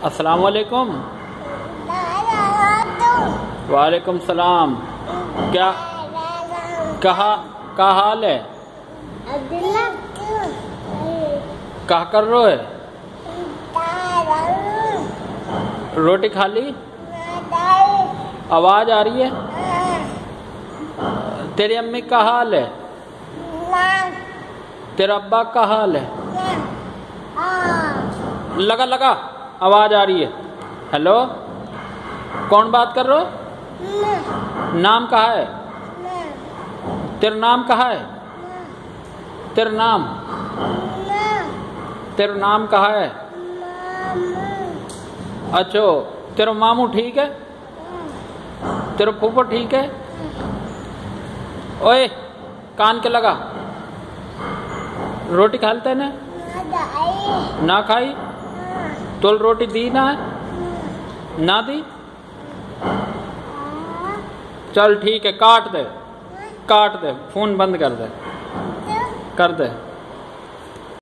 अस्सलाम वालेकुम। वालेकुम सलाम। क्या क्या हाल है? क्या कर रहे हो? रोटी खा ली? आवाज आ रही है? तेरी अम्मी का हाल है? तेरा अब्बा का हाल है? लगा लगा आवाज आ रही है। हेलो, कौन बात कर रहे हो? नाम कहाँ है? तेरा नाम कहाँ है? तेरा नाम कहाँ है? अच्छा, तेरा मामू ठीक है? तेरा फूफा ठीक है? ओए, कान के लगा। रोटी खा लेते ना? ना खाई? तो रोटी दी ना दी? चल ठीक है, काट दे फोन बंद कर दे।